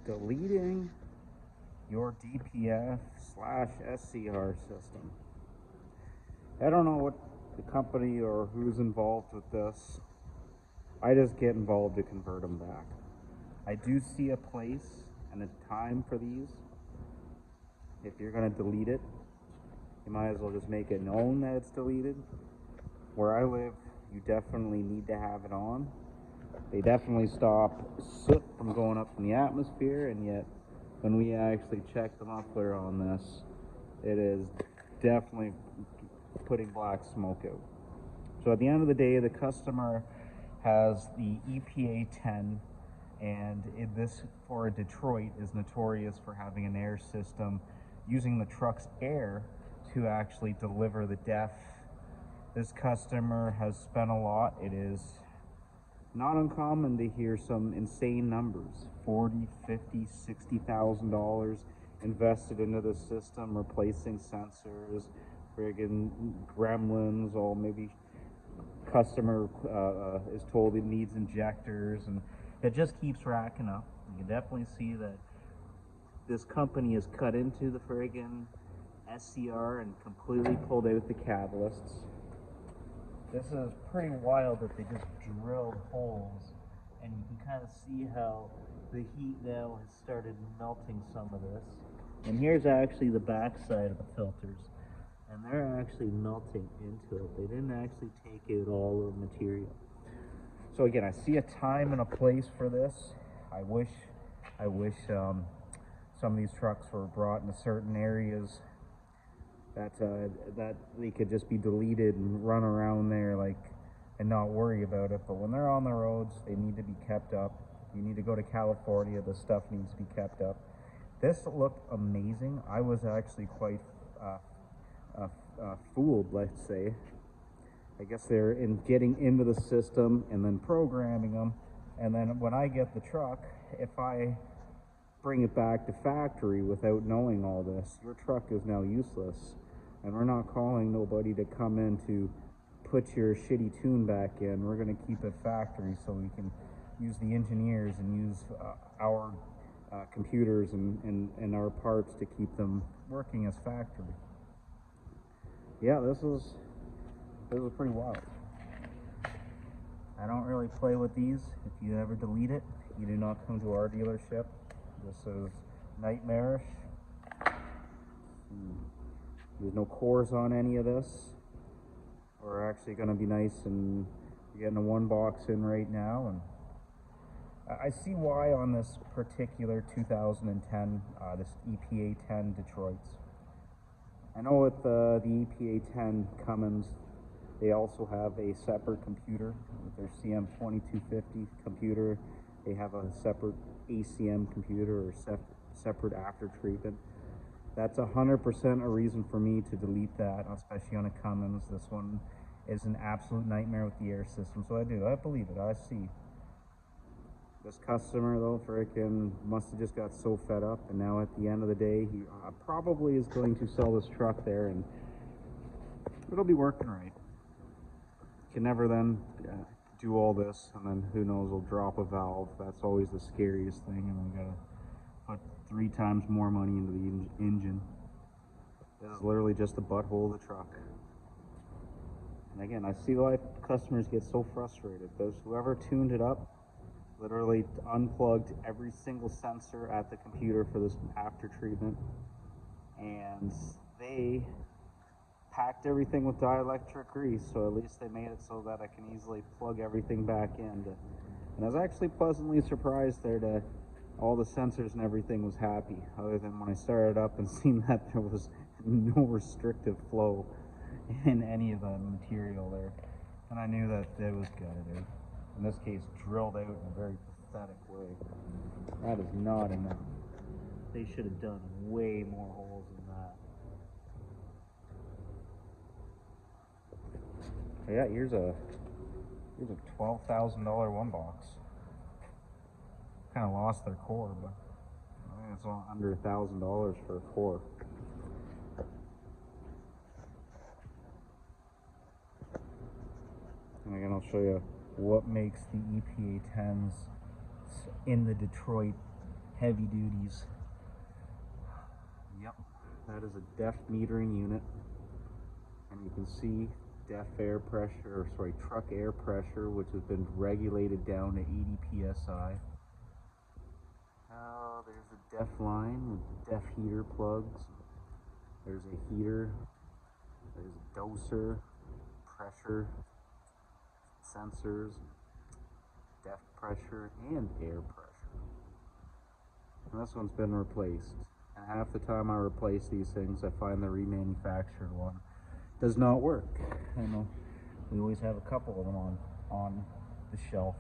deleting your DPF slash SCR system. I don't know what the company or who's involved with this. I just get involved to convert them back. I do see a place and a time for these. If you're going to delete it, you might as well just make it known that it's deleted. Where I live, you definitely need to have it on. They definitely stop soot from going up in the atmosphere, and yet when we actually check the muffler on this, it is definitely putting black smoke out. So at the end of the day, the customer has the EPA 10, and this for Detroit is notorious for having an air system using the truck's air to actually deliver the DEF. This customer has spent a lot. It is not uncommon to hear some insane numbers, $40,000, $50,000, $60,000 invested into the system, replacing sensors, friggin' gremlins, or maybe customer is told it needs injectors, and it just keeps racking up. You can definitely see that this company has cut into the friggin' SCR and completely pulled out the catalysts. This is pretty wild that they just drilled holes, and you can kind of see how the heat now has started melting some of this. And here's actually the back side of the filters, and they're actually melting into it. They didn't actually take out all the material. So again, I see a time and a place for this. I wish some of these trucks were brought into certain areas that they could just be deleted and run around there and not worry about it. But when they're on the roads, they need to be kept up. You need to go to California, the stuff needs to be kept up. This looked amazing. I was actually quite fooled, let's say. I guess they're getting into the system and then programming them, and then when I get the truck, if I bring it back to factory without knowing all this, your truck is now useless, and we're not calling nobody to come in to put your shitty tune back in. We're going to keep it factory so we can use the engineers and use our computers and our parts to keep them working as factory. Yeah, this is pretty wild. I don't really play with these. If you ever delete it, you do not come to our dealership. This is nightmarish. There's no cores on any of this. We're actually going to be nice, and you're getting a one box in right now. And I see why on this particular 2010, this EPA 10 Detroit's. I know with the EPA 10 Cummins, they also have a separate computer with their CM2250 computer. They have a separate ACM computer or separate after treatment. That's 100% a reason for me to delete that, especially on a Cummins. This one is an absolute nightmare with the air system, so I believe it. I see. This customer though, freaking must have just got so fed up, and now at the end of the day, he probably is going to sell this truck there, and it'll be working right. Can never then do all this, and then who knows, we'll drop a valve. That's always the scariest thing, and we gotta put 3 times more money into the engine. This is literally just the butthole of the truck. And again, I see why customers get so frustrated. Whoever tuned it up literally unplugged every single sensor at the computer for this after treatment, and they packed everything with dielectric grease, so at least they made it so that I can easily plug everything back in. And I was actually pleasantly surprised there that all the sensors and everything was happy, other than when I started up and seen that there was no restrictive flow in any of the material there. And I knew that it was gutted out. In this case, drilled out in a very pathetic way. That is not enough. They should have done way more holes than that. Yeah, here's a $12,000 one box. Kind of lost their core, but I think it's under $1,000 for a core. And again, I'll show you what makes the EPA 10s in the Detroit heavy duties. Yep, that is a DEF metering unit, and you can see DEF air pressure, or sorry, truck air pressure, which has been regulated down to 80 psi. There's a DEF line with DEF heater plugs. There's a heater. There's a doser, pressure sensors, DEF pressure, and air pressure. And this one's been replaced. And half the time I replace these things, I find the remanufactured one does not work. I know we always have a couple of them on the shelf.